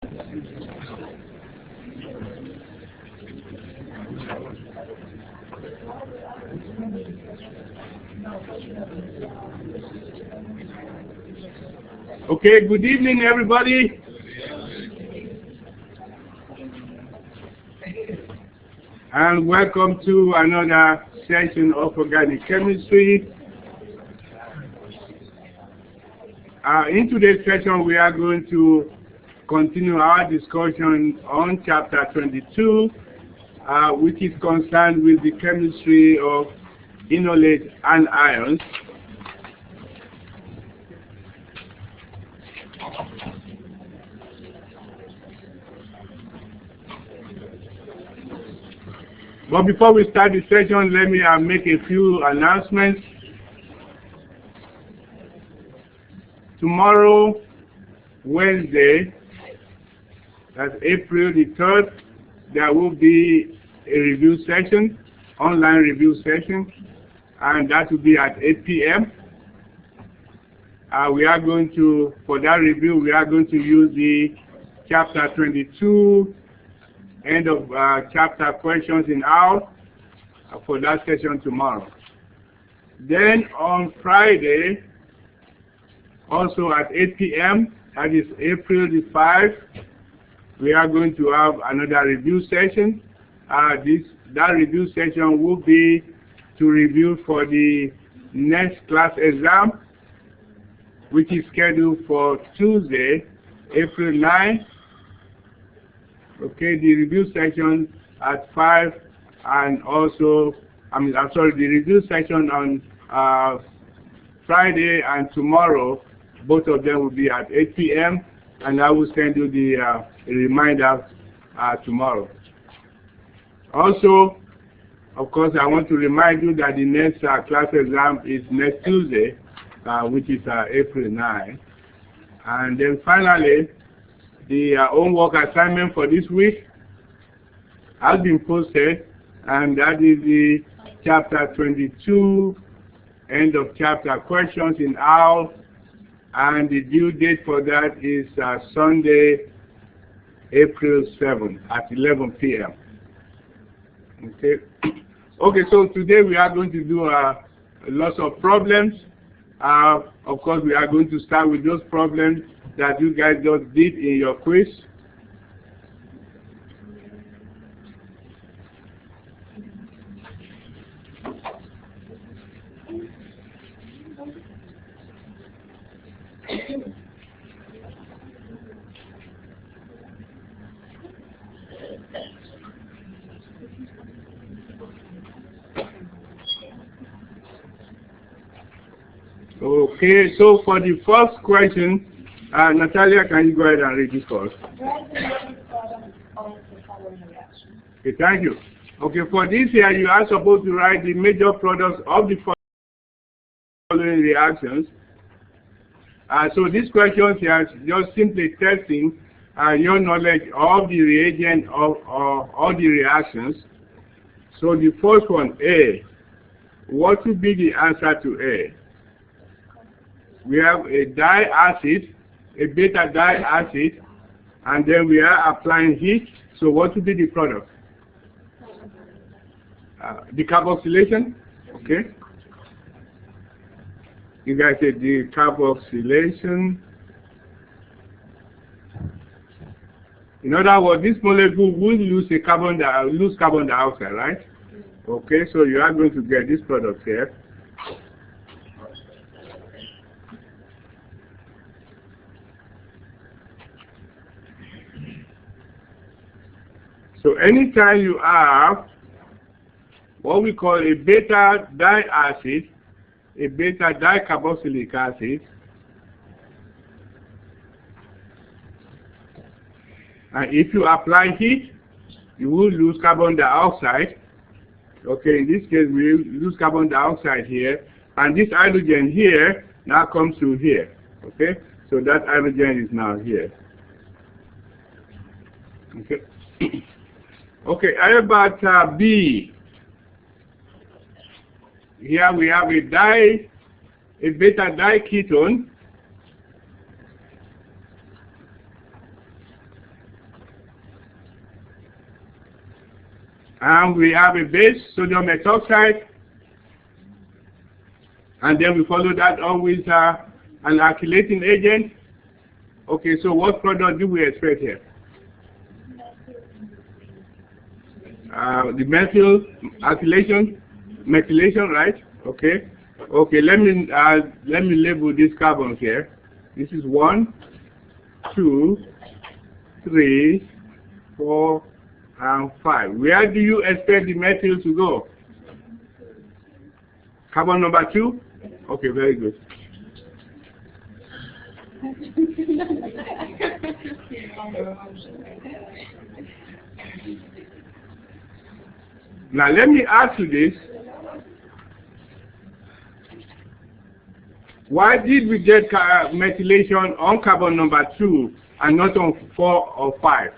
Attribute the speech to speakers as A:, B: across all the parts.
A: Okay, good evening, everybody. And welcome to another session of organic chemistry. In today's session, we are going to continue our discussion on chapter 22, which is concerned with the chemistry of Enolate and ions. But before we start the session, let me make a few announcements. Tomorrow, Wednesday, that's April the 3rd, there will be a review session, online review session, and that will be at 8 p.m. We are going to, for that review, we are going to use the chapter 22 end of chapter questions in OWL for that session tomorrow. Then on Friday, also at 8 p.m., that is April the 5th, we are going to have another review session. That review session will be to review for the next class exam, which is scheduled for Tuesday, April 9th. Okay, the review session at 5, and also, the review session on Friday and tomorrow, both of them will be at 8 p.m., and I will send you the reminder tomorrow. Also, of course, I want to remind you that the next class exam is next Tuesday, which is April 9. And then finally, the homework assignment for this week has been posted, and that is the chapter 22, end of chapter questions in OWL, and the due date for that is Sunday, April 7th at 11 p.m. Okay. Okay, so today we are going to do lots of problems. Of course, we are going to start with those problems that you guys just did in your quiz. Okay, so for the first question, Natalia, can you go ahead and read this for us? Okay, thank you. Okay, for this here, you are supposed to write the major products of the following reactions. So this question here is just simply testing your knowledge of the reagent of all the reactions. So the first one, A. What would be the answer to A? We have a diacid, a beta diacid, and then we are applying heat. So what would be the product? Decarboxylation, okay? You guys said decarboxylation. In other words, this molecule will lose carbon dioxide, right? Okay, so you are going to get this product here. So anytime you have what we call a beta diacid, a beta dicarboxylic acid, and if you apply heat, you will lose carbon dioxide. Okay, in this case, we lose carbon dioxide here, and this hydrogen here now comes to here. Okay, so that hydrogen is now here. Okay. Okay, how about B? Here we have a beta diketone, And we have a base, sodium methoxide. And then we follow that up with an alkylating agent. Okay, so what product do we expect here? The methyl methylation, right? Okay. Okay, let me label these carbons here. This is 1, 2, 3, 4, and 5. Where do you expect the methyl to go? Carbon number 2? Okay, very good. Now let me ask you this. Why did we get methylation on carbon number 2 and not on 4 or 5?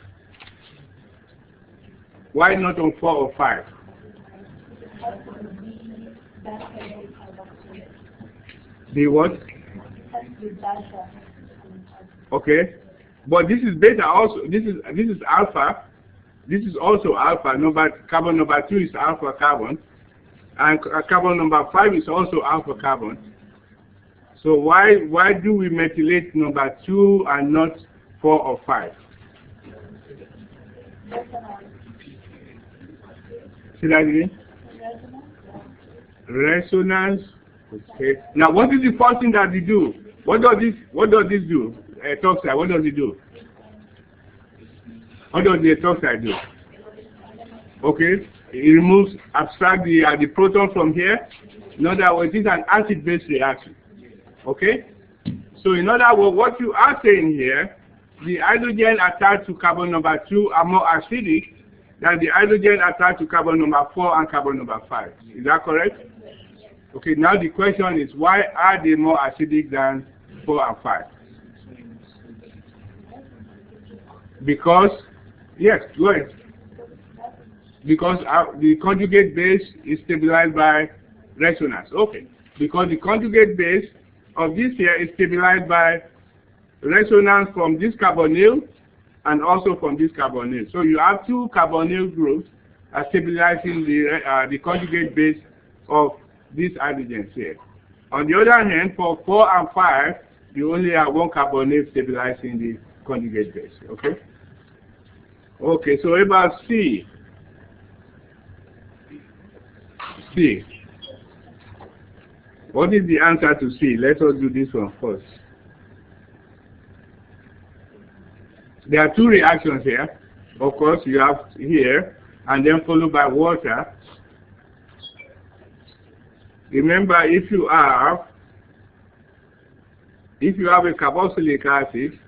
A: Why not on 4 or 5? The what? Okay, but this is beta also. This is alpha. This is also alpha. Carbon number 2 is alpha carbon, and carbon number 5 is also alpha carbon. So why do we methylate number 2 and not 4 or 5? Say that again. Resonance. Okay. Now, what is the first thing that we do? What does this do? Toxide. What does it do? What does the toxide do? Okay. It abstracts the proton from here. In other words, it's an acid-base reaction. Okay. So, in other words, what you are saying here, the hydrogen attached to carbon number 2 are more acidic than the hydrogen attached to carbon number 4 and carbon number 5. Is that correct? Okay, now the question is, why are they more acidic than 4 and 5? Because, yes, go ahead. Because the conjugate base is stabilized by resonance. Okay, because the conjugate base of this here is stabilized by resonance from this carbonyl and also from this carbonyl. So you have 2 carbonyl groups stabilizing the conjugate base of these hydrogens here. On the other hand, for 4 and 5, you only have 1 carbonyl stabilizing the conjugate base. Okay? Okay, so about C. C. What is the answer to C? Let us do this one first. There are 2 reactions here. Of course, you have here, and then followed by water. Remember, if you have a carboxylic acid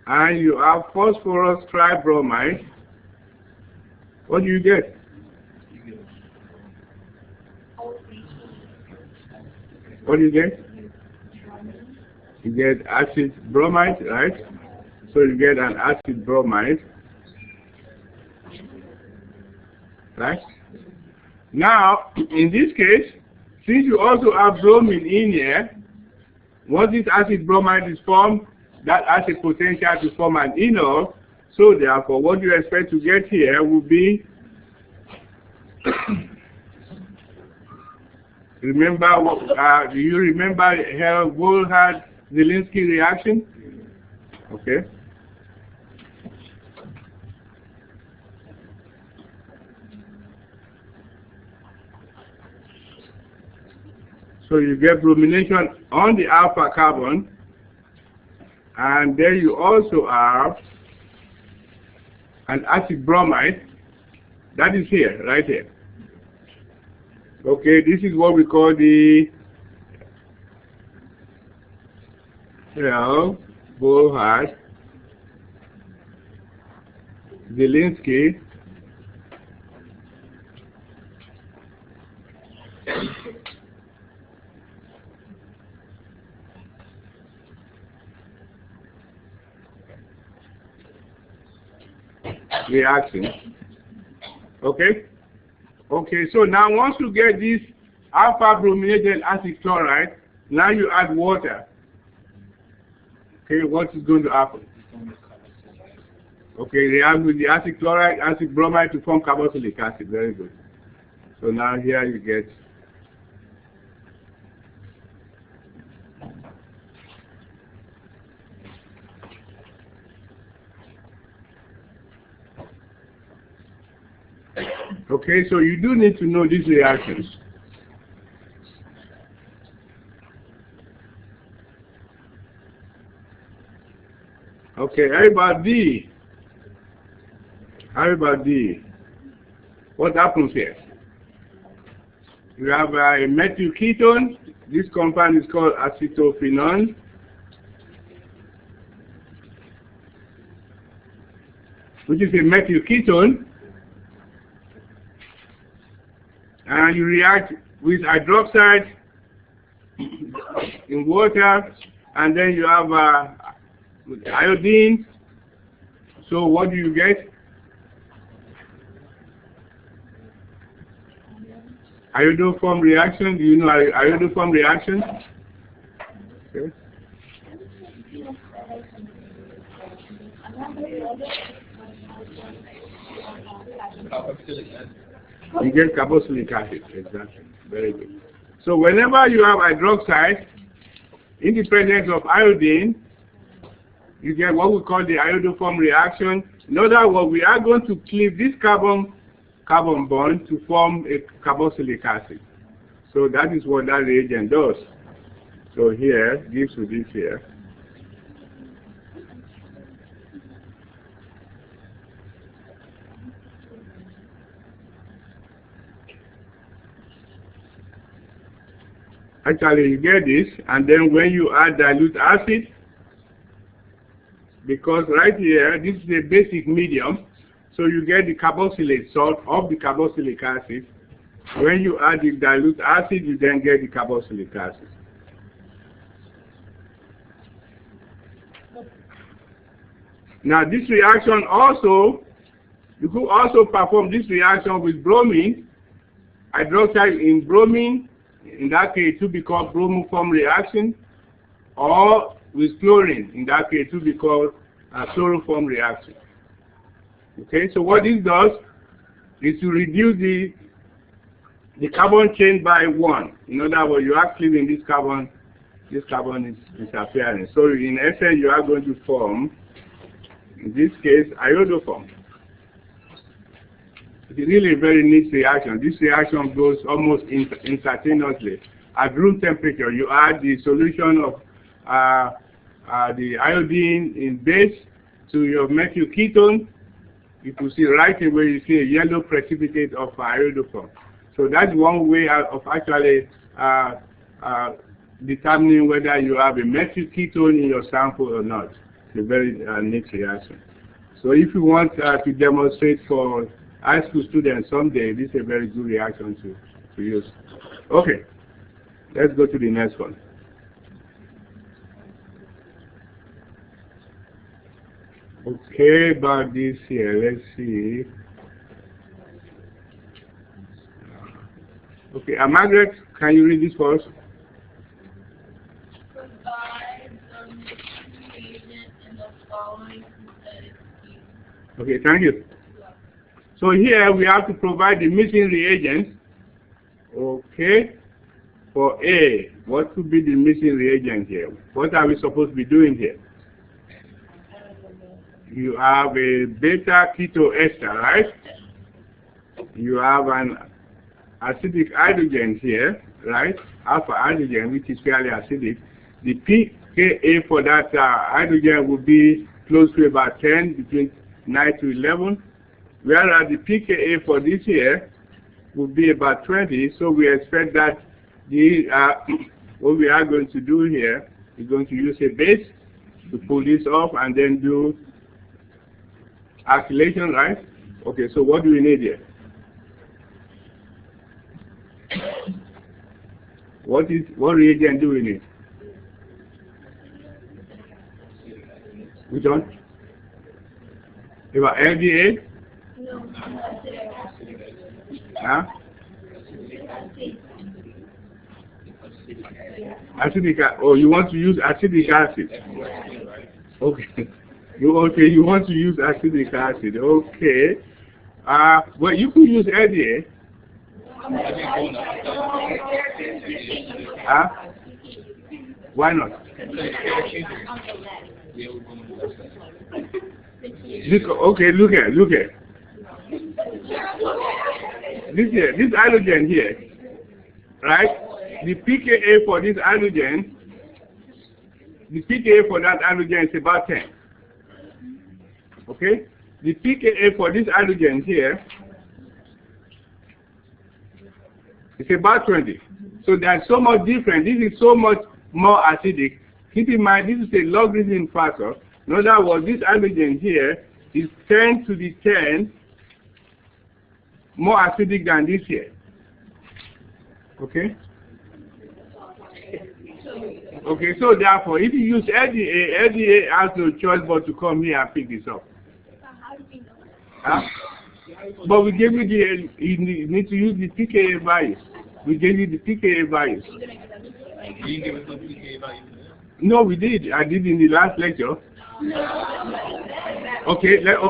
A: and you have phosphorus tribromide, what do you get? What do you get? You get acid bromide, right? So you get an acid bromide, right? Now, in this case, since you also have bromine in here, once this acid bromide is formed, that has a potential to form an enol. So therefore, what you expect to get here will be, remember, do you remember Volhard-Zelinsky reaction? Okay. So you get bromination on the alpha carbon, and then you also have an acid bromide that is here, right here. Okay, this is what we call the Volhard-Zelinsky reaction. Okay? Okay, so now once you get this alpha brominated acid chloride, now you add water. Okay, what is going to happen? Okay, react with the acid chloride, acid bromide to form carboxylic acid. Very good. So now here you get okay, so you do need to know these reactions. Okay, how about D? How about D? What happens here? You have a methyl ketone. This compound is called acetophenone. Which is a methyl ketone. And you react with hydroxide in water, and then you have with iodine. So what do you get? Iodoform reaction. Do you know iodoform reaction? Okay. You get carboxylic acid, exactly. Very good. So whenever you have hydroxide, in the presence of iodine, you get what we call the iodoform reaction. In other words, we are going to cleave this carbon bond to form a carboxylic acid. So that is what that reagent does. So here, gives you this here. Actually, you get this, and then when you add dilute acid, because right here, this is a basic medium, so you get the carboxylate salt of the carboxylic acid. When you add the dilute acid, you then get the carboxylic acid. Now this reaction also, you could also perform this reaction with bromine, hydroxide in bromine. In that case, it will be called bromoform reaction, or with chlorine. In that case, it will be called a chloroform reaction. Okay, so what this does is to reduce the carbon chain by 1. In other words, you are cleaving this carbon is disappearing. So in essence, you are going to form, in this case, iodoform. It's really a very neat reaction. This reaction goes almost instantaneously. At room temperature, you add the solution of the iodine in base to your methyl ketone. You can see right away, you see a yellow precipitate of iodoform. So that's one way of actually determining whether you have a methyl ketone in your sample or not. It's a very neat reaction. So if you want to demonstrate for high school students someday, this is a very good reaction to use. Okay, let's go to the next one. Okay, about this here, let's see. Okay, Margaret, can you read this for us? Okay, thank you. So here we have to provide the missing reagents. Okay, for A, what could be the missing reagent here? What are we supposed to be doing here? You have a beta ketoester, right? You have an acidic hydrogen here, right? Alpha hydrogen, which is fairly acidic. The pKa for that hydrogen will be close to about 10, between 9 to 11. Whereas the pKa for this here would be about 20, so we expect that what we are going to do here is going to use a base to pull this off and then do alkylation, right? Okay, so what do we need here? What reagent do we need? Which one? About LDA? No. Huh? Acetic acid. Oh, you want to use acetic acid? Okay. Okay, you want to use acetic acid. Okay. Well, you could use LDA. Why not? Okay, look here. This halogen here, right? The pKa for this halogen, the pKa for that halogen is about 10. Okay? The pKa for this halogen here is about 20. So there's so much different. This is so much more acidic. Keep in mind, this is a logarithm factor. In other words, this halogen here is 10 to the 10 more acidic than this here. Okay? Okay, so therefore, if you use LDA, LDA has no choice but to come here and pick this up. But we gave you you need to use the pKa values. We gave you the pKa values.
B: You didn't give us no pKa values.
A: No, we did. I did in the last lecture. Okay, let's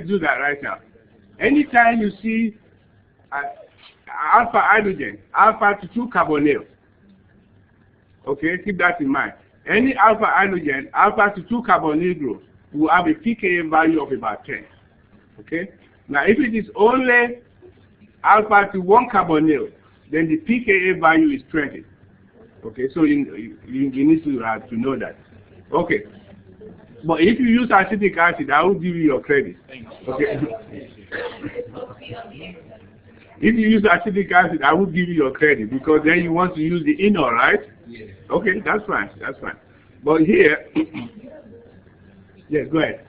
A: do that right now. Anytime you see alpha hydrogen, alpha to 2 carbonyl. Okay, keep that in mind. Any alpha hydrogen, alpha to 2 carbonyl group will have a pKa value of about 10. Okay? Now, if it is only alpha to 1 carbonyl, then the pKa value is 20. Okay, so you need to know that. Okay. But if you use acetic acid, I will give you your credit. Okay. If you use acetic acid, I will give you your credit because then you want to use the enol, right?
B: Yes.
A: Okay, that's fine. That's fine. But here, yes, go ahead.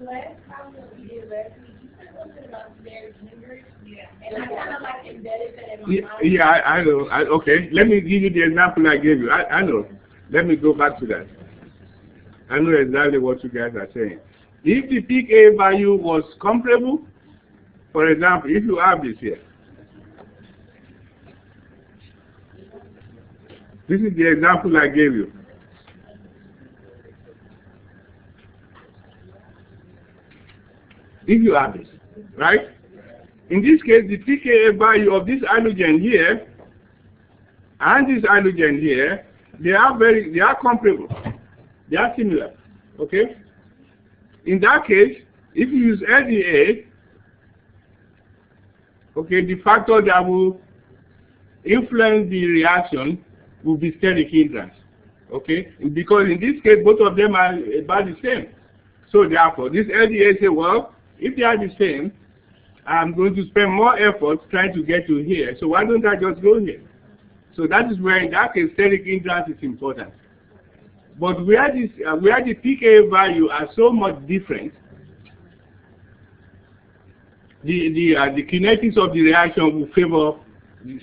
C: Last time that we did last week, you said something about Mary Genders. Yeah. And I kind of like embedded that in my mind.
A: Yeah, I know. Okay, let me give you the example I gave you. I know. Let me go back to that. I know exactly what you guys are saying. If the pKa value was comparable, for example, if you have this here, this is the example I gave you. If you have this, right? In this case, the pKa value of this halogen here and this halogen here, they are comparable. They are similar. Okay? In that case, if you use LDA, okay, the factor that will influence the reaction will be steric hindrance. Okay? Because in this case, both of them are about the same. So therefore, this LDA say, well, if they are the same, I'm going to spend more effort trying to get to here. So why don't I just go here? So that is where, in that case, steric hindrance is important. But where the pKa value are so much different, the kinetics of the reaction will favor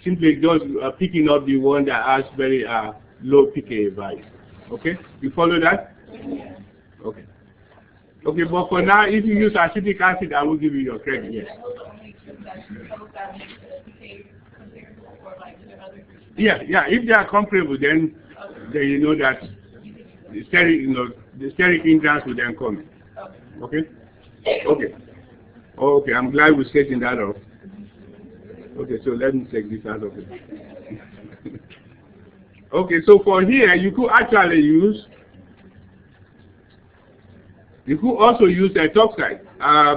A: simply just picking up the one that has very low pKa value. Okay, you follow that? Okay. Okay, but for now, if you use acetic acid, I will give you your credit. Yes. Yeah. If they are comparable, then you know that the steric hindrance will then come in. Okay. Okay. Okay. I'm glad we're setting that up. Okay, so let me take this out of it. Okay, so for here, you could actually use. You could also use ethoxide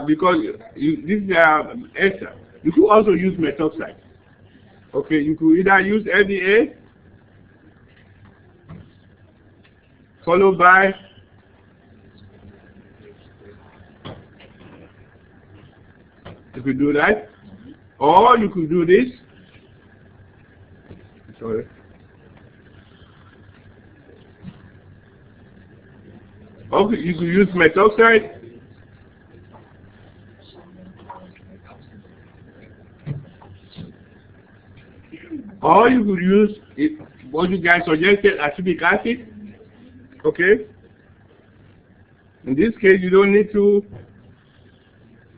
A: because this is ester. You could also use methoxide. Okay, you could either use LDA followed by you could do that, or you could do this. Sorry. Okay, you could use methoxide. Or you could use what you guys suggested, acetic acid. Okay. In this case, you don't need to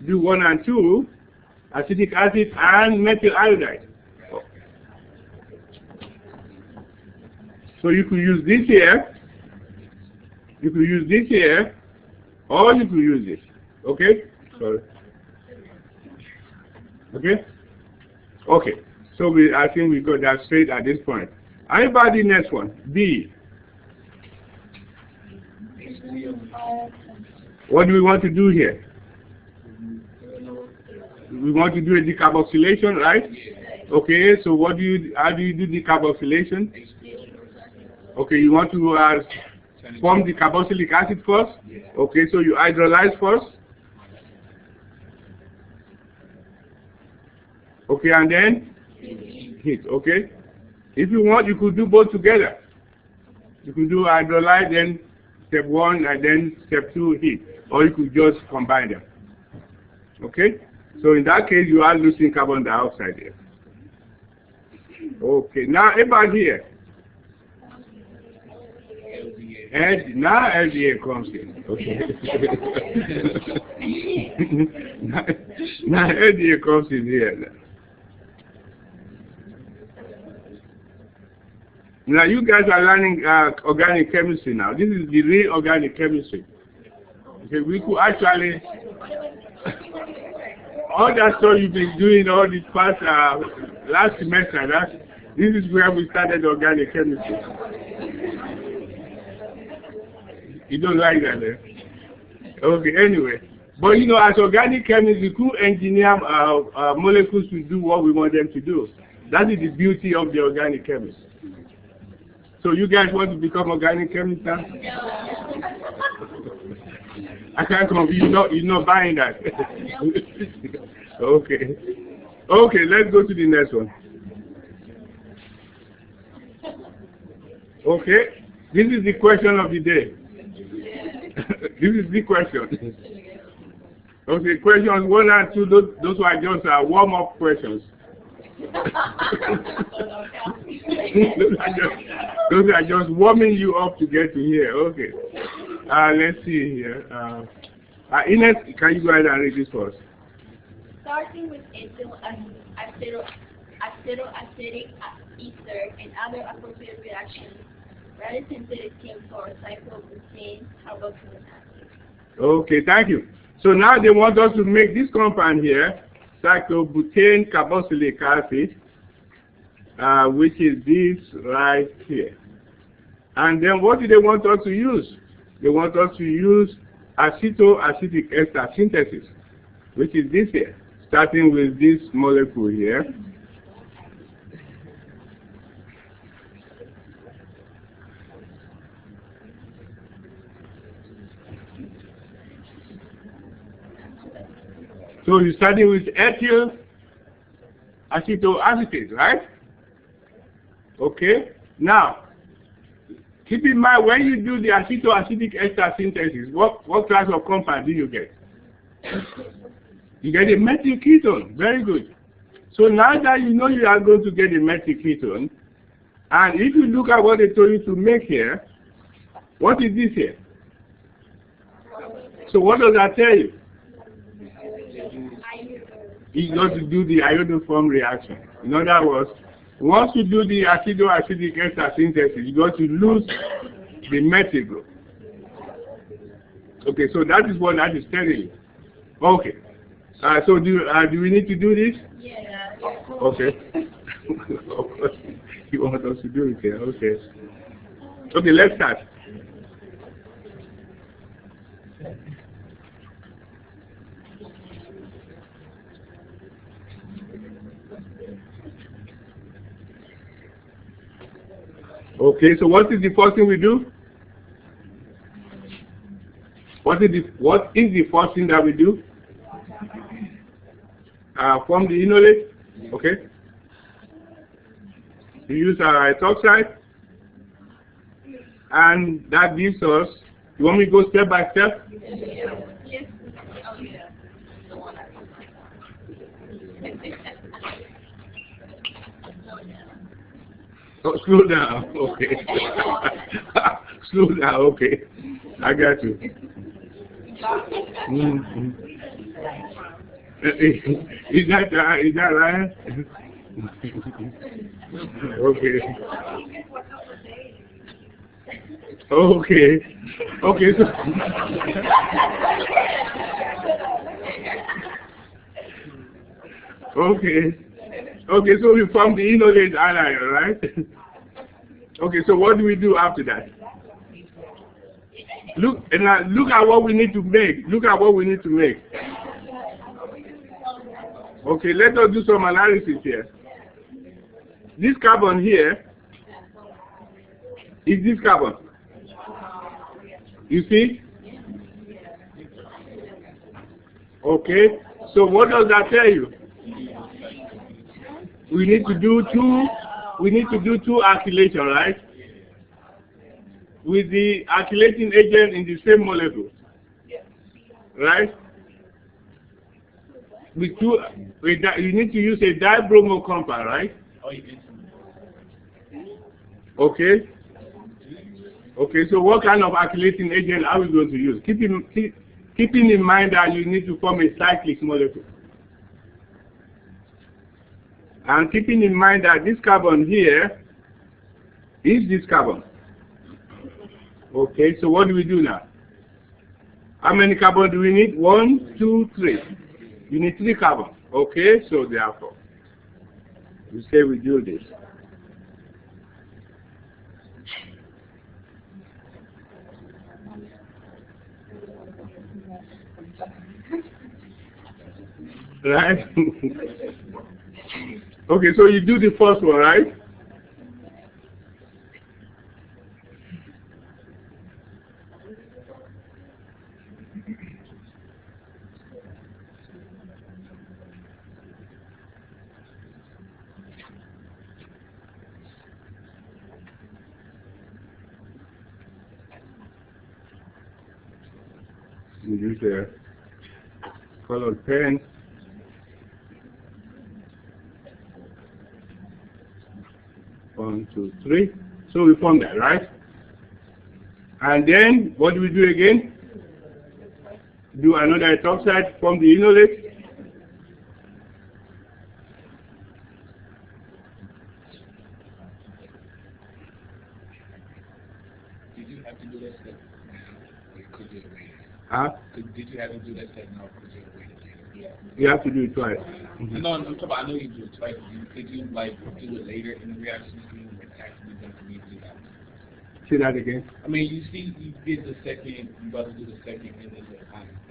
A: do 1 and 2, acetic acid and methyl iodide. So you could use this here. You could use this here, or you could use this. Okay? Sorry. Okay? Okay. So I think we got that straight at this point. How about the next one? B. What do we want to do here? We want to do a decarboxylation, right? Okay, so how do you do decarboxylation? Okay, you want to form the carboxylic acid first? Okay, so you hydrolyze first. Okay, and then heat, okay? If you want, you could do both together. You could do hydrolyze, then step 1, and then step 2, heat. Or you could just combine them. Okay? So in that case, you are losing carbon dioxide here. Okay, now about here. And now LDA comes in. Okay. now LDA comes in here. Now you guys are learning organic chemistry now. This is the real organic chemistry. Okay, we could actually all that stuff you've been doing all this past last semester. This is where we started organic chemistry. You don't like that, eh? Okay, anyway. But you know, as organic chemists, we could engineer molecules to do what we want them to do. That is the beauty of the organic chemist. So you guys want to become organic chemists now? I can't convince you. You're not buying that. Okay. Okay, let's go to the next one. Okay, this is the question of the day. This is the question. Okay, questions 1 and 2, those are just warm-up questions. those are just warming you up to get to here. Okay. Let's see here. Ines, can you go ahead and read this for us?
C: Starting with acetic ether and other appropriate reactions, rather synthetic came for cyclobutane carboxylic acid.
A: Okay, thank you. So now they want us to make this compound here, cyclobutane carboxylic acid, which is this right here. And then what do they want us to use? They want us to use acetoacetic ester synthesis, which is this here, starting with this molecule here. So you're starting with ethyl acetoacetate, right? Okay. Now, keep in mind when you do the acetoacetic ester synthesis, what class of compound do you get? You get a methyl ketone. Very good. So now that you know you are going to get a methyl ketone, and if you look at what they told you to make here, what is this here? So what does that tell you? You got to do the iodoform reaction. In other words, once you do the acetoacetic ester synthesis, you got to lose the methyl group. Okay, so that is what that is telling you. Okay. So do we need to do this?
C: Yeah.
A: Okay. Of course, you want us to do it here. Okay. Okay, let's start. Okay, so what is the first thing we do? What is the first thing that we do? Form the enolate. Okay. We use our hydroxide, and that gives us. You want me to go step by step?
C: Yes.
A: Oh, slow down. Okay. Slow down. Okay. I got you. Mm-hmm. Is that right? Okay. Okay. Okay, so okay. Okay, so we formed the Enolate anion, right? Okay, so what do we do after that? Look and now look at what we need to make. Look at what we need to make. Okay, let us do some analysis here. This carbon here is this carbon. You see? Okay, so what does that tell you? We need to do two alkylation, right? With the alkylating agent in the same molecule. Right? You need to use a dibromo compound, right? Okay. Okay, so what kind of alkylating agent are we going to use? Keeping in mind that you need to form a cyclic molecule. And keeping in mind that this carbon here is this carbon. Okay, so what do we do now? How many carbon do we need? 1, 2, 3. You need 3 carbon. Okay, so therefore, we say we do this. Right? Okay, so you do the first one, right? You use a colored pen. One, 2, 3. So we form that, right? And then what do we do again? Do another hydroxide from the Enolate.
B: Did you have to do that step? Or could you have waited?
A: Huh?
B: Did you have to do that step now, or could you have waited later?
A: You have to do it twice.
B: No, I'm talking about, I know you do it twice. Could you like do it later in the reaction stream when it actually done immediately after?
A: Say that again.
B: I mean, you see, you did the second, you about to do the second, and then the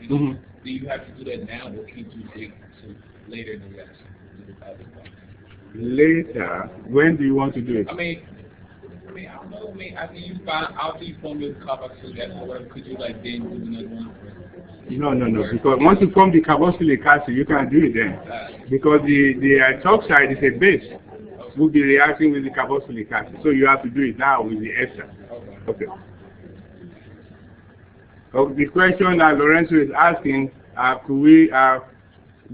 B: ion. Do you have to do that now, or can you wait until later in the reaction to do the other one?
A: Later, when do you want to do it?
B: I mean, I don't know. I mean, after you form your carboxylic acid or whatever, could you like then do another one?
A: No. Because once you form the carboxylic acid, you can't do it then. Because the hydroxide is a base. Will be reacting with the carboxylic acid. So you have to do it now with the ester. Okay. The question that Lorenzo is asking, could we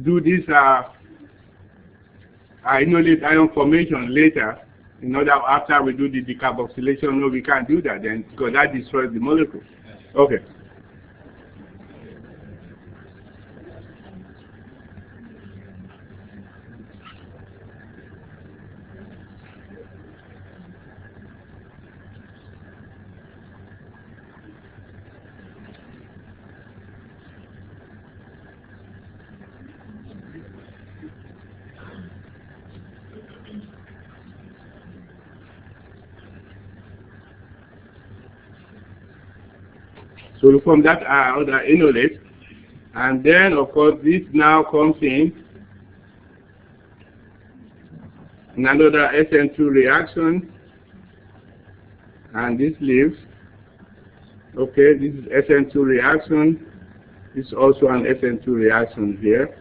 A: do this Enolate ion formation later in order after we do the decarboxylation? No, we can't do that then because that destroys the molecule. Okay. So from that other Enolate, and then of course this now comes in another SN2 reaction, and this leaves. Okay, this is SN2 reaction. This is also an SN2 reaction here.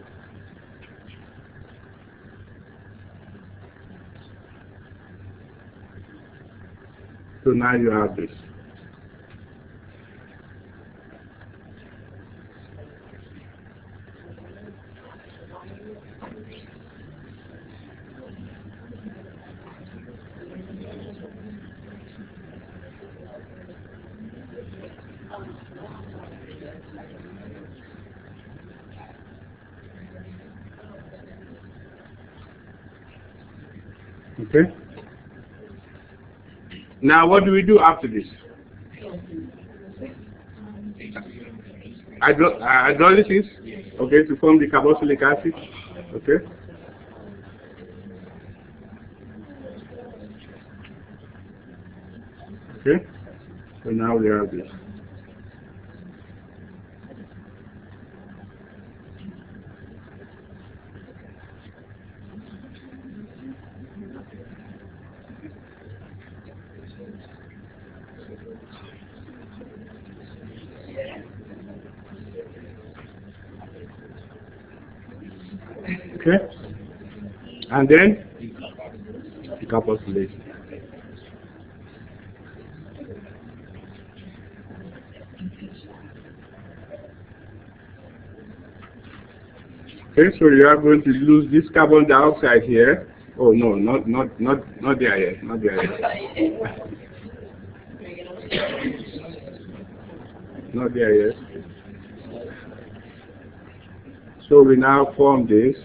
A: So now you have this. Okay. Now what do we do after this? Hydrolysis, okay, to form the carboxylic acid, okay. Okay, so now we have this. Okay, and then the carboxylation. Okay, so you are going to lose this carbon dioxide here. Oh no, not there yet, not there yet. Not there yet. So we now form this.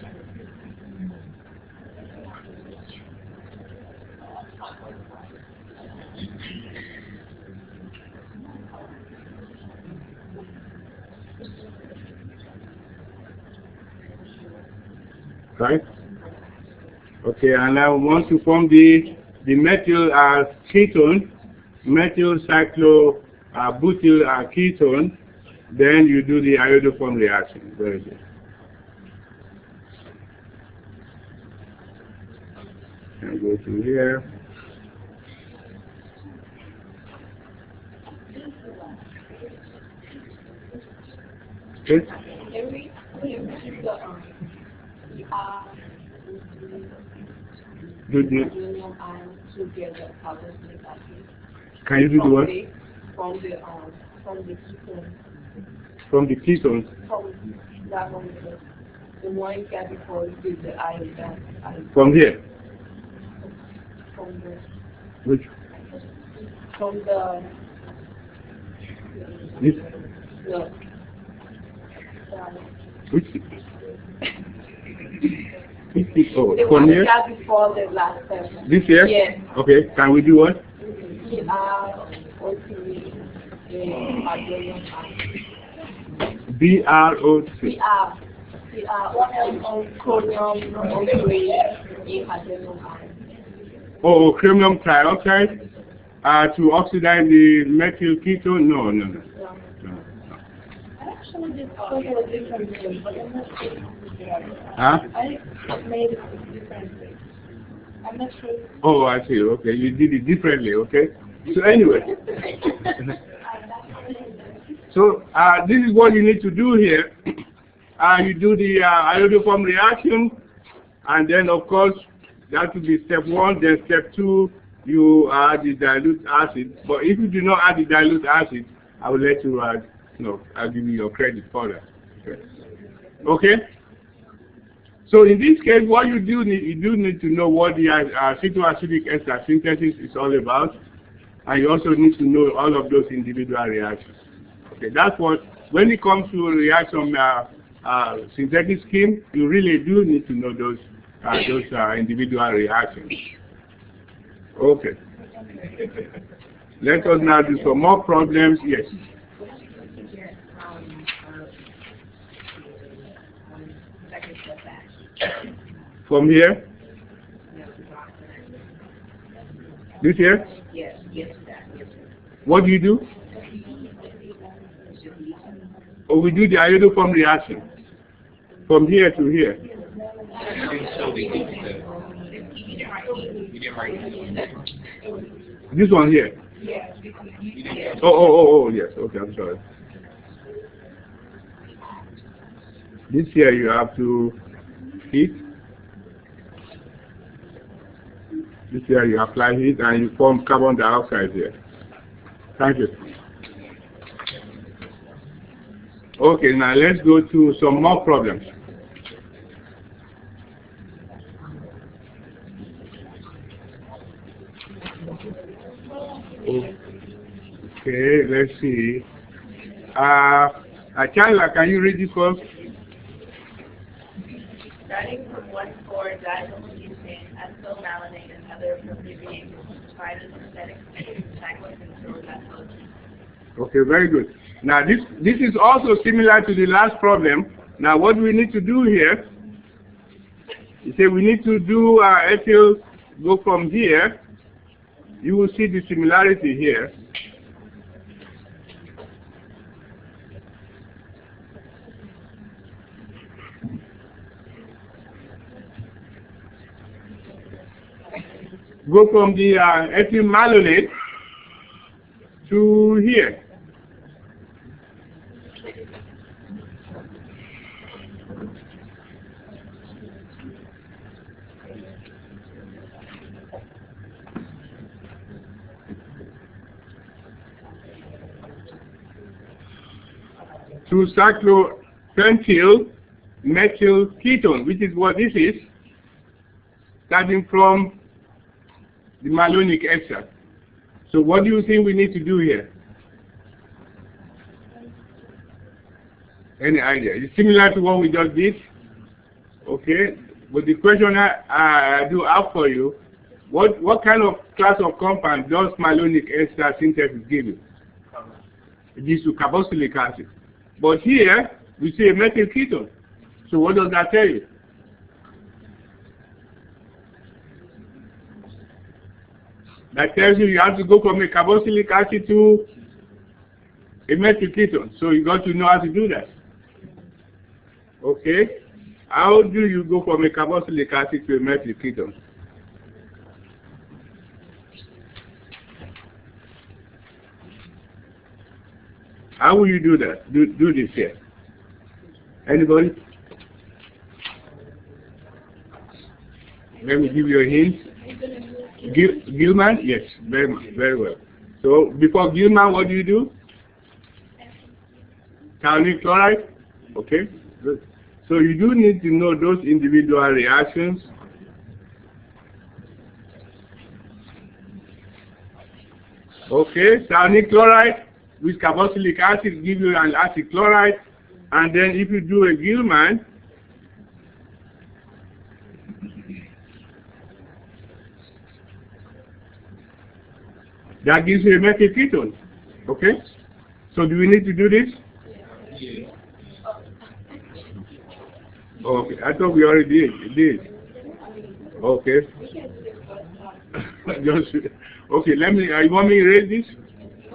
A: Right? Okay, and I want to form the methyl ketone, methyl cyclobutyl ketone. Then you do the iodoform reaction. Very good. And go to here. Okay. Can you do the what? From the ketones.
D: The one capital is the iodine.
A: From here.
D: From the.
A: Which?
D: From the.
A: This.
D: No.
A: Which? Oh,
D: The
A: from
D: one
A: here?
D: before the last time.
A: This here?
D: Yes.
A: Okay, can we do what? BRO3. Oh, chromium trioxide to oxidize the methyl ketone? No. Huh?
D: I made it differently. I'm not sure.
A: Oh, I see. Okay, you did it differently. Okay. So anyway, so this is what you need to do here. You do the iodoform reaction, and then of course that will be step 1. Then step 2, you add the dilute acid. But if you do not add the dilute acid, I will let you add. No, I'll give you your credit for that. Okay. So in this case, what you do need to know what the cycloacidic ester synthesis is all about, and you also need to know all of those individual reactions. Okay, that's what, when it comes to reaction synthetic scheme, you really do need to know those individual reactions. Okay. Let us now do some more problems. Yes. From here? This here?
D: Yes.
A: What do you do? Oh, we do the iodoform reaction. From here to here. This one here? Oh, yes. Okay, I'm sorry. This here you have to heat. This here you apply heat and you form carbon dioxide here. Thank you. Okay, now let's go to some more problems. Okay, let's see. Chandler, can you read this one?
C: Starting from 1,4-dimethylbutane, acetylmalonate, and other abbreviations provide a synthetic cyclic and methyl.
A: Okay, very good. Now this is also similar to the last problem. Now what we need to do here, you say we need to do ethyl go from here. You will see the similarity here. Go from the ethyl malonate to here. To cyclopentyl methyl ketone, which is what this is, starting from the malonic ester. So what do you think we need to do here? Any idea? It's similar to what we just did. Okay, but the question I do have for you, what kind of class of compound does malonic ester synthesis give you? It gives you carboxylic acid. But here, we see a methyl ketone. So what does that tell you? That tells you have to go from a carboxylic acid to a methyl ketone. So you got to know how to do that. Okay? How do you go from a carboxylic acid to a methyl ketone? How will you do that? Do this here. Anybody? Let me give you a hint. Gilman? Yes, very well. So before Gilman, what do you do? Carbonic chloride? Okay, good. So you do need to know those individual reactions. Okay, carbonic chloride with carboxylic acid give you an acid chloride, and then if you do a Gilman, that gives you a methyl ketone. Okay? So do we need to do this?
B: Yeah.
A: Okay, I thought we already did. Okay. Just, okay, let me, you want me to raise this?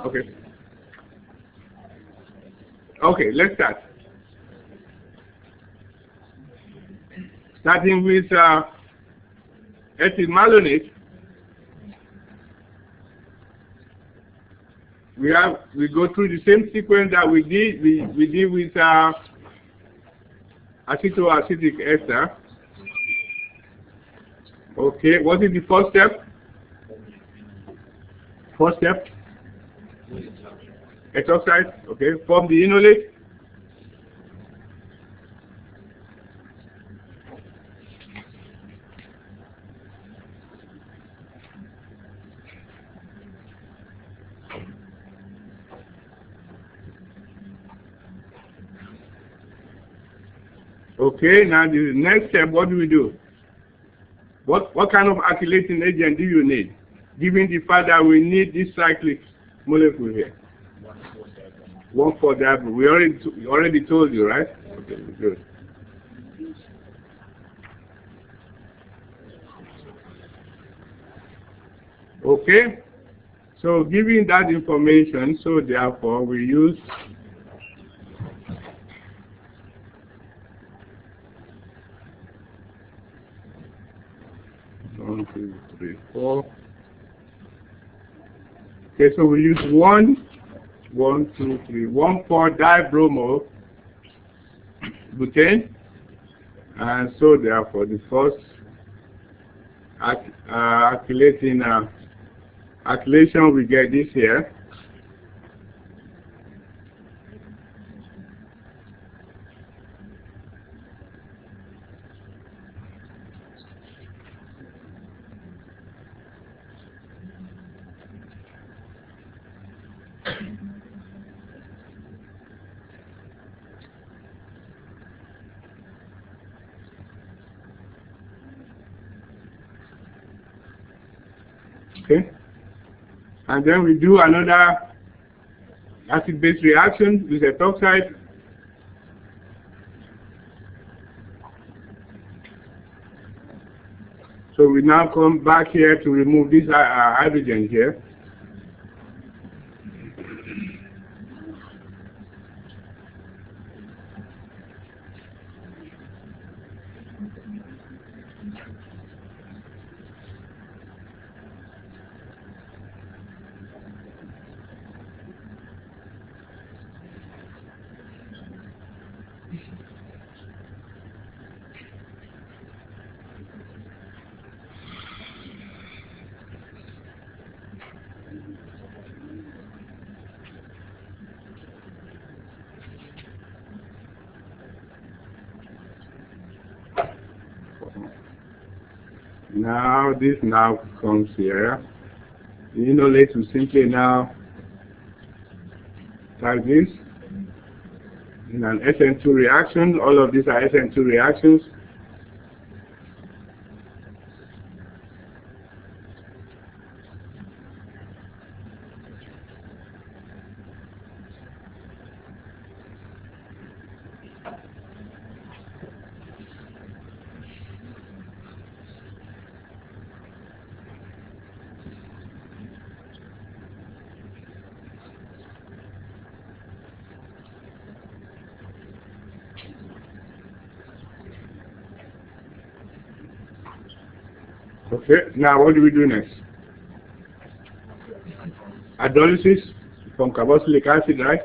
A: Okay. Okay, let's start. Starting with ethyl malonate. We go through the same sequence that we did with acetoacetic ester. Okay, what is the first step? First step? Ethoxide, okay, form the enolate. Okay, now the next step, what do we do? What kind of alkylating agent do you need? Given the fact that we need this cyclic molecule here. 1,4-dibromine. We already told you, right? Okay, good. Okay, so given that information, so therefore we use one, two, three, four. Okay, so we use 1,4-dibromo butane, and so therefore the first alkylation we get this here. Okay, and then we do another acid-base reaction with ethoxide. So we now come back here to remove this hydrogen here. Now this now comes here. The Enolate will simply now type this in an SN2 reaction. All of these are SN2 reactions. Okay, now what do we do next? Hydrolysis from carboxylic acid, right?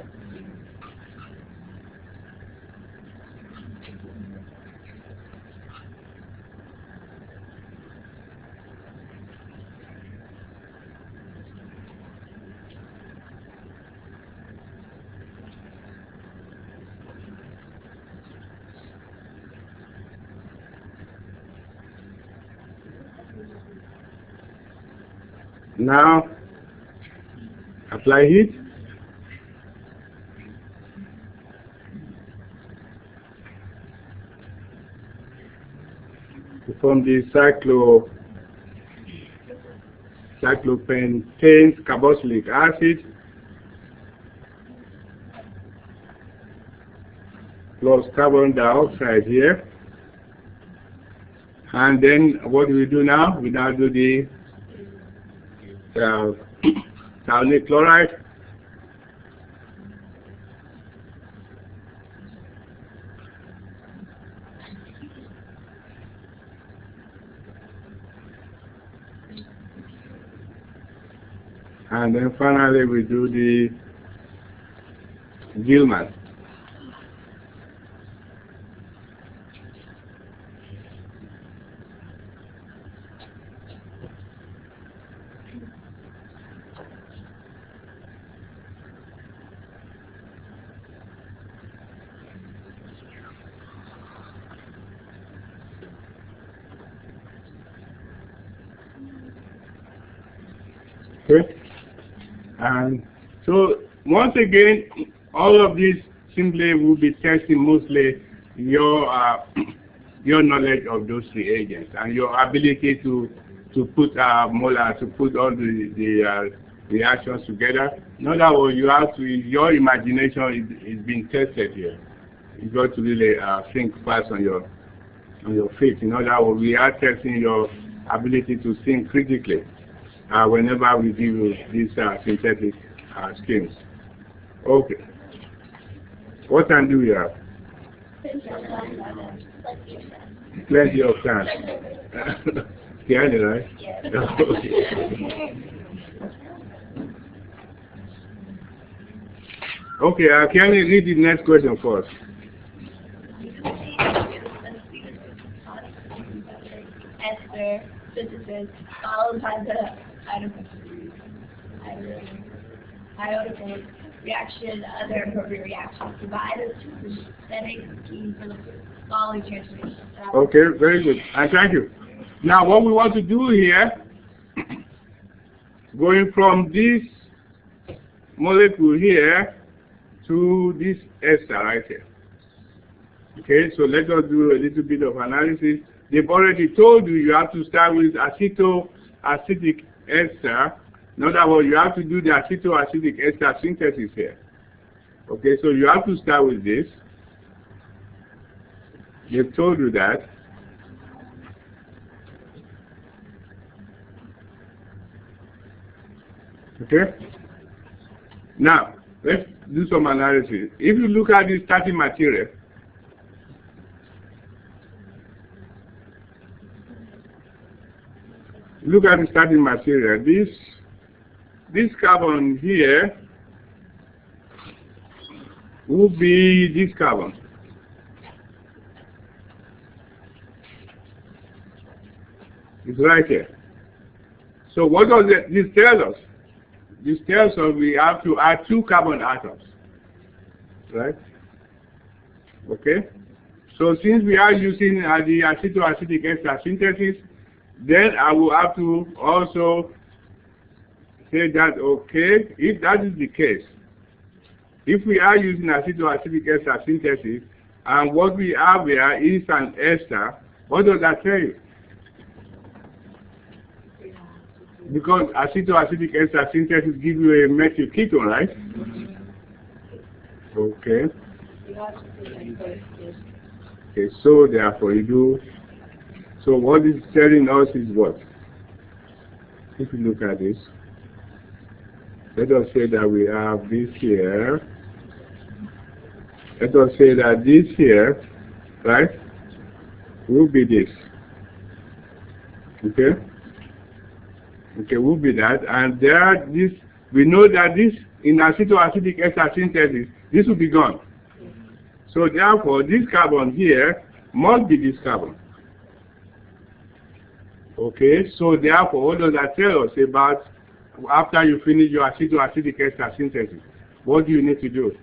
A: Now, apply heat. To form the cyclopentane carboxylic acid plus carbon dioxide here. And then what do we do now? We now do the thionyl chloride. And then finally we do the Gilman. Okay, and so once again, all of these simply will be testing mostly your knowledge of those reagents and your ability to put molar, to put all the reactions together. In other words, you have to, your imagination is being tested here. You got to really think fast on your feet. In other words, we are testing your ability to think critically whenever we give you these synthetic schemes. Okay. What time do we have? Plenty of time. Can you, right? Okay, can you read the next question first?
C: Ester, synthesis, followed by the iodophilic reaction, other appropriate reactions, provide a synthetic scheme for the following transformation.
A: Okay, very good. And thank you. Now, what we want to do here, going from this molecule here to this ester right here. Okay, so let us do a little bit of analysis. They've already told you you have to start with acetoacetic ester. In other words, you have to do the acetoacetic ester synthesis here. Okay, so you have to start with this. They've told you that. Okay? Now, let's do some analysis. If you look at the starting material, look at the starting material. This carbon here will be this carbon. It's right here. So what does this tell us? This tells us we have to add 2 carbon atoms, right? Okay? So since we are using the acetoacetic ester synthesis, then I will have to also say that, okay, if that is the case, if we are using acetoacetic ester synthesis, and what we have here is an ester, what does that tell you? Because acetoacetic ester synthesis gives you a methyl ketone, right? Okay. Okay, so therefore you do. So what it's telling us is what? If you look at this, let us say that we have this here. Let us say that this here, right, will be this. Okay? Okay, will be that. And there, this, we know that this, in acetoacetic ester synthesis, this will be gone. So therefore, this carbon here must be this carbon. Okay, so therefore, what does that tell us about after you finish your acetoacetic ester synthesis? What do you need to do?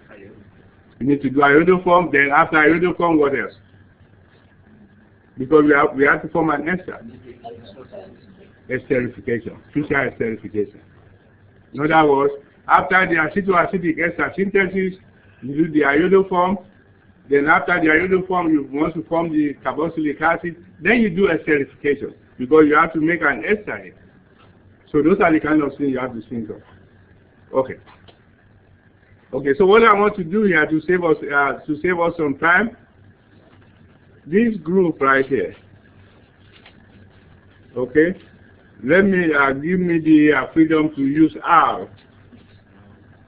A: You need to do iodoform, then after iodoform, what else? Because we have to form an ester. Esterification, future esterification. In other words, after the acetoacetic ester synthesis, you do the iodoform. Then after the iodoform, you want to form the carboxylic acid. Then you do esterification because you have to make an ester here. So those are the kind of things you have to think of. Okay. Okay. So what I want to do here to save us some time, this group right here. Okay. Let me give me the freedom to use R.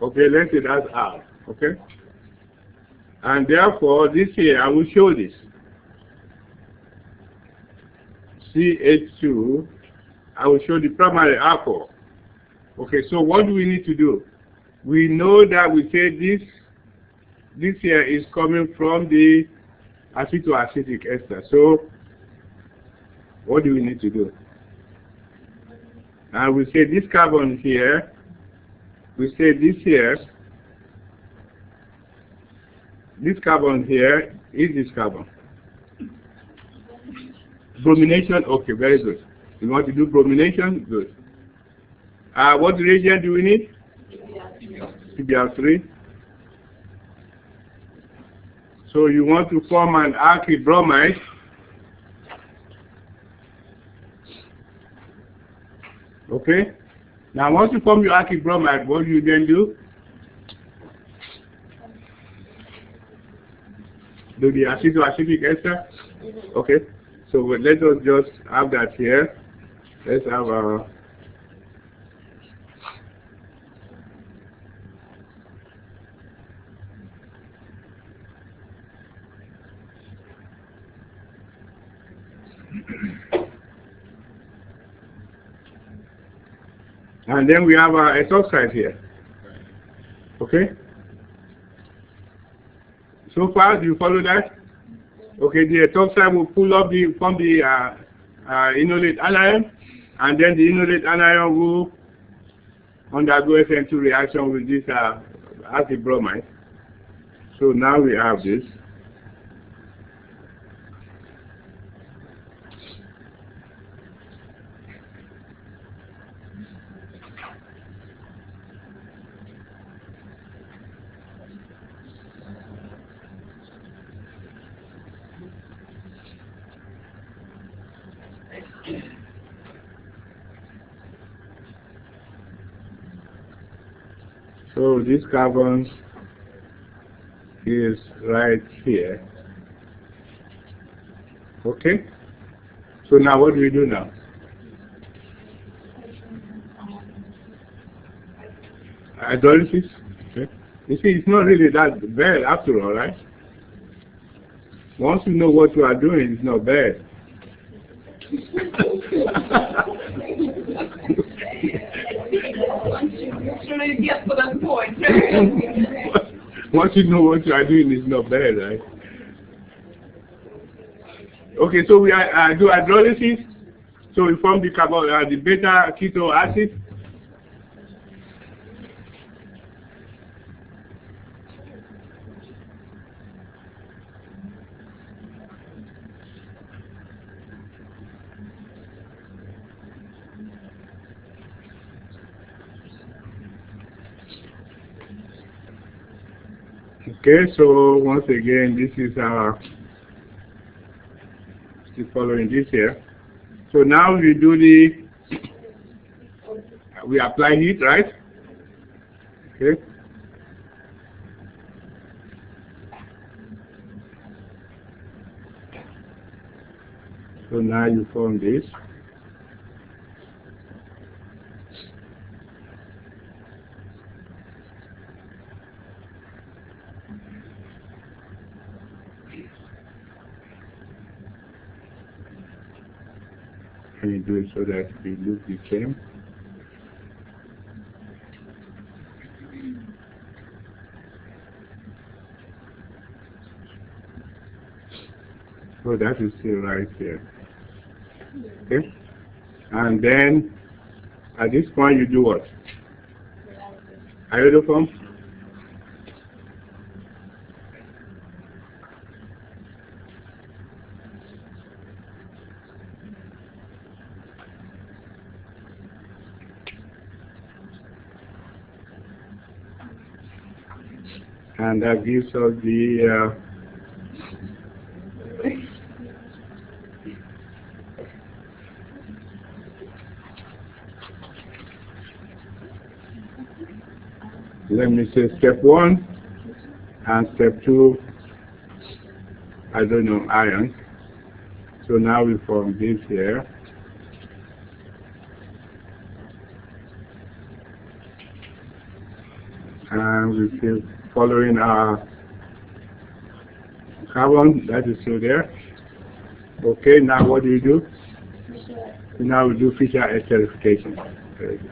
A: Okay, let's say that's R. Okay, and therefore this here I will show this CH2. I will show the primary alcohol. Okay, so what do we need to do? We know that we say this here is coming from the acetoacetic ester. So what do we need to do? And we say this carbon here, we say this here, this carbon here is this carbon. Bromination, okay, very good. You want to do bromination? Good. What reagent do we need? PBr3. So you want to form an alkyl bromide. Okay? Now once you form your alkyl bromide, what do you then do? Do the acetoacetic ester? Okay. So let us just have that here. Let's have a and then we have a hydroxide here. Okay? So far, do you follow that? Okay, the hydroxide will pull up from the enolate anion, and then the enolate anion will undergo SN2 reaction with this acid bromide. So now we have this. So these carbons is right here. Okay? So now what do we do now? Hydrolysis? Okay. You see, it's not really that bad after all, right? Once you know what you are doing, it's not bad. Once you know what you are doing, it's not bad, right? Okay, so we do hydrolysis. So we form the beta keto acid. Okay, so once again, this is still following this here. So now we do we apply heat, right? Okay. So now you form this. And you do it so that it looks the same. So that is still right here. Okay? And then at this point you do what? Iodoform? And that gives us the let me say step 1 and step 2, I don't know, ions. So now we form this here. And we still following our carbon, that is still there. Okay, now what do we do? Now we do Fischer esterification. Very good.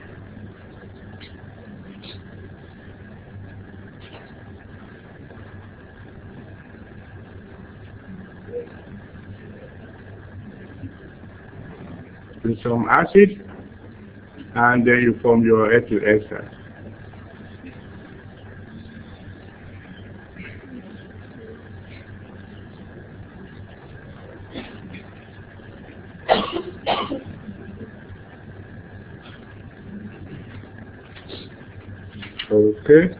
A: With some acid, and then you form your ethyl ester. Okay.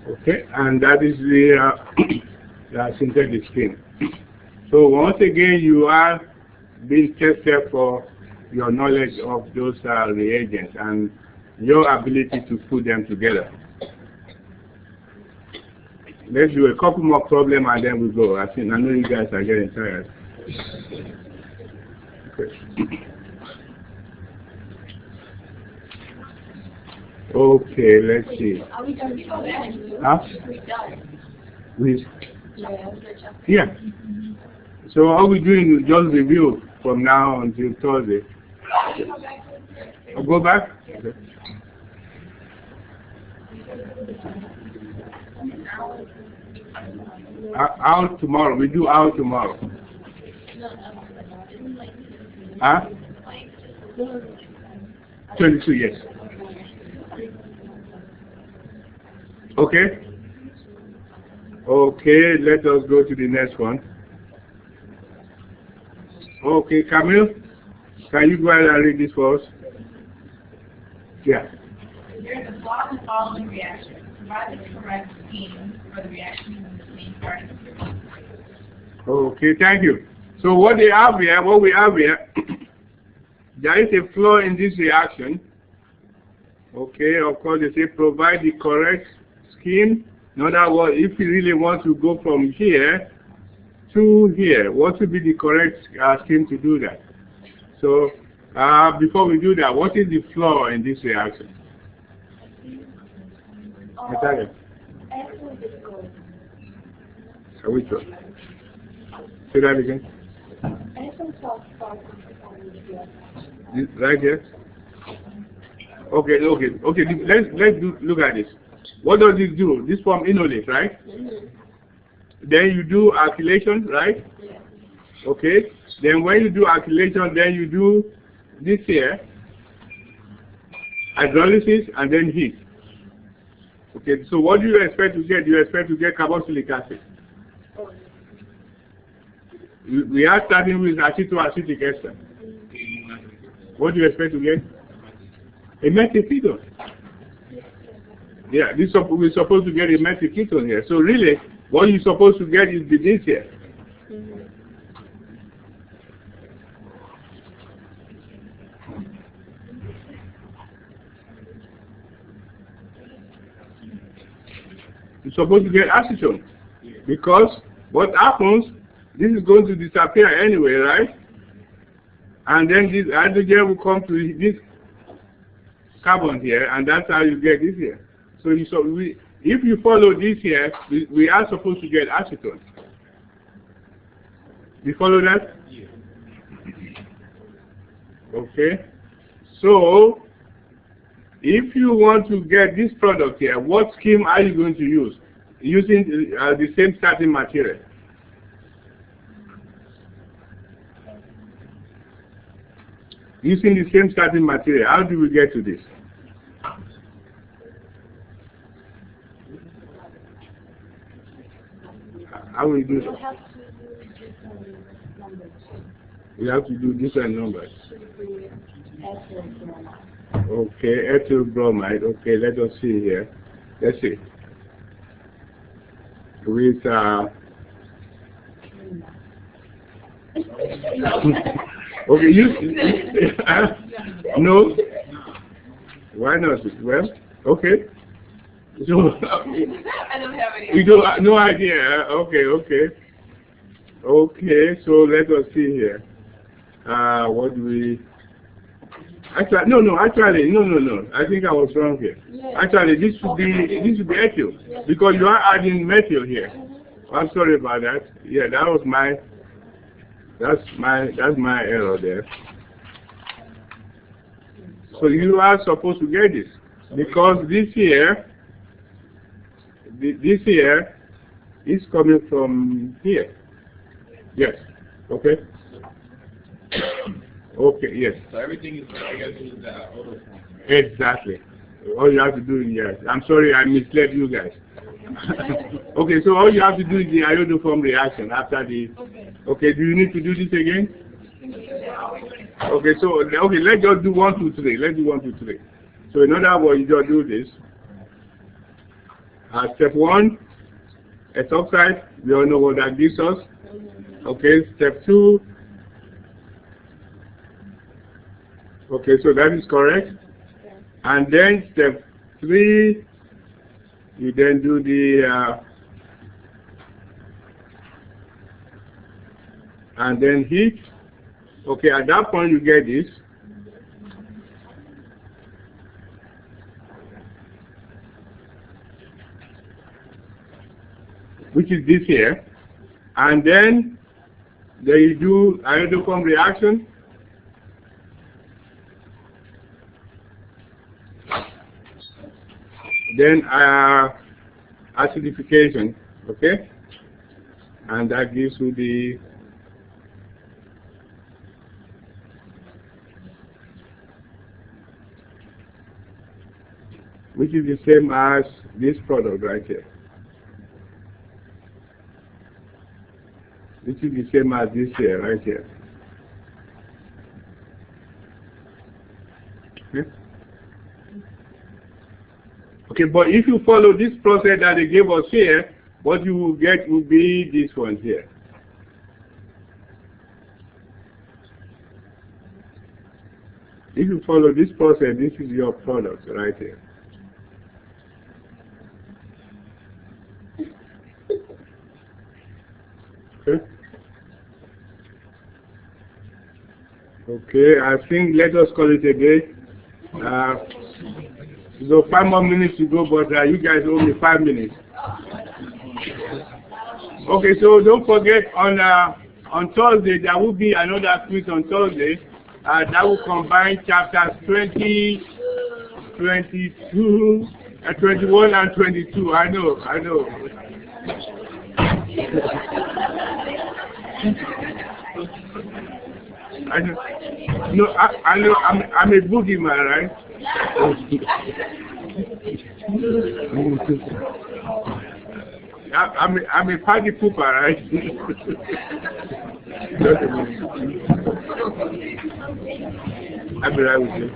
A: Okay, and that is the synthetic scheme. So once again, you are being tested for your knowledge of those reagents and your ability to put them together. Let's do a couple more problems and then we go. I know you guys are getting tired. Okay. Okay, let's see.
C: Are we done before that?
A: Huh?
C: We're done.
A: Yeah. So all we're doing is just review from now until Thursday. I'll go back? Okay. Out tomorrow. We do out tomorrow. Huh? 22, yes. Okay? Okay, let us go to the next one. Okay, Camille, can you go ahead and read this for us? Yeah.
D: There is a flaw in the following reaction. Provide the correct scheme for the reaction in the main part.
A: Okay, thank you. So what we have here, there is a flaw in this reaction. Okay, of course they say provide the correct scheme In other words, if you really want to go from here to here, what would be the correct scheme to do that? So, before we do that, what is the flaw in this reaction? Natalia? Which one? Say that again. This, right here? Okay. Look at this. What does this do? This form Enolate, right? Then you do alkylation, right? Okay. Then when you do alkylation, then you do this here, hydrolysis, and then heat. Okay. So what do you expect to get? You expect to get carboxylic acid. We are starting with acetoacetic ester. What do you expect to get? A methyl ketone. Yeah, we're supposed to get a methyl ketone here. So really, what you're supposed to get is this here. You're supposed to get acetone. Because what happens, this is going to disappear anyway, right? And then this hydrogen will come to this carbon here, and that's how you get this here. So if you follow this here, we are supposed to get acetone. You follow that?
B: Yeah.
A: Okay. So if you want to get this product here, what scheme are you going to use? Using the same starting material. Using the same starting material, how do we get to this? How will we do that? We have to do different numbers. Okay, ethyl bromide. Okay, let us see here. Let's see. With okay, no. Why not? Well, okay. So
D: I don't have any.
A: you don't no idea. Okay. Okay. So let us see here. What do we? Actually, no. Actually, no. I think I was wrong here. Actually, this should be ethyl because you are adding methyl here. I'm sorry about that. Yeah, that was that's my error there. So you are supposed to get this because this here is coming from here. Yes. Okay. Okay. Yes.
B: So everything is I guess is the auto form, right?
A: Exactly. All you have to do is yes. I'm sorry I misled you guys. Okay, so all you have to do is the iodoform reaction after the. Okay, do you need to do this again? Okay, so let's just do 1, 2, 3. Let's do 1, 2, 3. So in other words, you just do this. Step 1, ethoxide. We all know what that gives us. Okay, step 2. Okay, so that is correct. And then step 3, you then do the and then heat. Okay, at that point you get this. Which is this here. And then you do iodoform reaction. Then acidification, okay? And that gives you the which is the same as this product right here. Which is the same as this here, right here. Okay? Okay, but if you follow this process that they gave us here, what you will get will be this one here. If you follow this process, this is your product right here. Okay. Okay, I think let us call it a day. So 5 more minutes to go, but you guys owe me 5 minutes. Okay, so don't forget on Thursday there will be another quiz on Thursday that will combine chapters 20, 22, 21, and 22. I know. No, I know. I'm a boogeyman, right? I'm a party pooper, right? I'll be right with you.